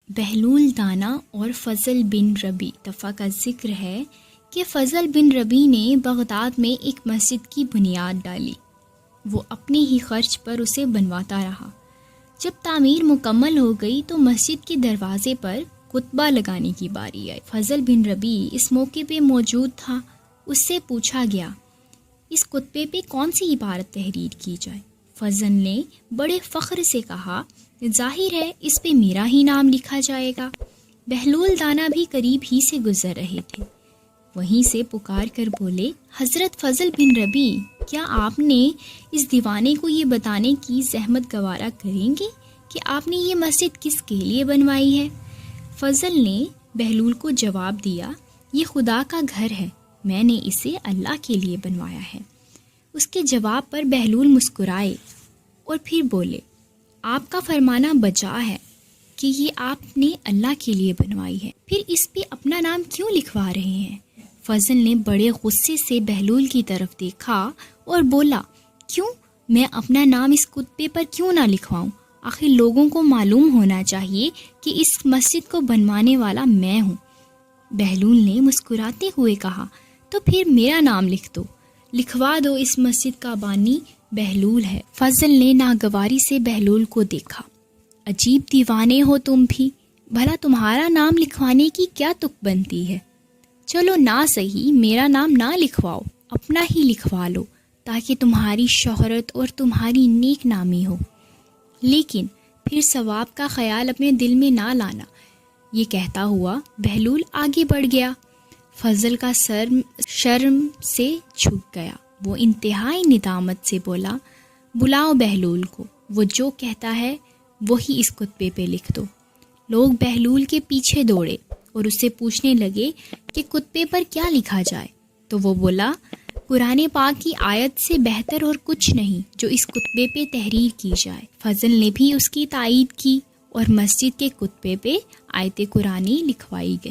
بہلول دانا اور فضل بن ربی دفعہ کا ذکر ہے کہ فضل بن ربی نے بغداد میں ایک مسجد کی بنیاد ڈالی۔ وہ اپنے ہی خرچ پر اسے بنواتا رہا۔ جب تعمیر مکمل ہو گئی تو مسجد کے دروازے پر خطبہ لگانے کی باری آئی۔ فضل بن ربی اس موقع پہ موجود تھا۔ اس سے پوچھا گیا اس خطبے پہ کون سی عبارت تحریر کی جائے؟ فضل نے بڑے فخر سے کہا ظاہر ہے اس پہ میرا ہی نام لکھا جائے گا۔ بہلول دانا بھی قریب ہی سے گزر رہے تھے، وہیں سے پکار کر بولے حضرت فضل بن ربی، کیا آپ نے اس دیوانے کو یہ بتانے کی زحمت گوارا کریں گے کہ آپ نے یہ مسجد کس کے لیے بنوائی ہے؟ فضل نے بہلول کو جواب دیا یہ خدا کا گھر ہے، میں نے اسے اللہ کے لیے بنوایا ہے۔ اس کے جواب پر بہلول مسکرائے اور پھر بولے آپ کا فرمانا بجا ہے کہ یہ آپ نے اللہ کے لیے بنوائی ہے، پھر اس پہ اپنا نام کیوں لکھوا رہے ہیں؟ فضل نے بڑے غصے سے بہلول کی طرف دیکھا اور بولا کیوں، میں اپنا نام اس خطبے پر کیوں نہ لکھواؤں؟ آخر لوگوں کو معلوم ہونا چاہیے کہ اس مسجد کو بنوانے والا میں ہوں۔ بہلول نے مسکراتے ہوئے کہا تو پھر میرا نام لکھ دو، لکھوا دو، اس مسجد کا بانی بہلول ہے۔ فضل نے ناگواری سے بہلول کو دیکھا، عجیب دیوانے ہو تم بھی، بھلا تمہارا نام لکھوانے کی کیا تک بنتی ہے؟ چلو نہ صحیح میرا نام نہ لکھواؤ، اپنا ہی لکھوا لو تاکہ تمہاری شہرت اور تمہاری نیک نامی ہو، لیکن پھر ثواب کا خیال اپنے دل میں نہ لانا۔ یہ کہتا ہوا بہلول آگے بڑھ گیا۔ فضل کا سر شرم سے جھک گیا۔ وہ انتہائی ندامت سے بولا بلاؤ بہلول کو، وہ جو کہتا ہے وہی اس خطبے پہ لکھ دو۔ لوگ بہلول کے پیچھے دوڑے اور اس سے پوچھنے لگے کہ خطبے پر کیا لکھا جائے، تو وہ بولا قرآن پاک کی آیت سے بہتر اور کچھ نہیں جو اس خطبے پہ تحریر کی جائے۔ فضل نے بھی اس کی تائید کی اور مسجد کے خطبے پہ آیت قرآنی لکھوائی گئی۔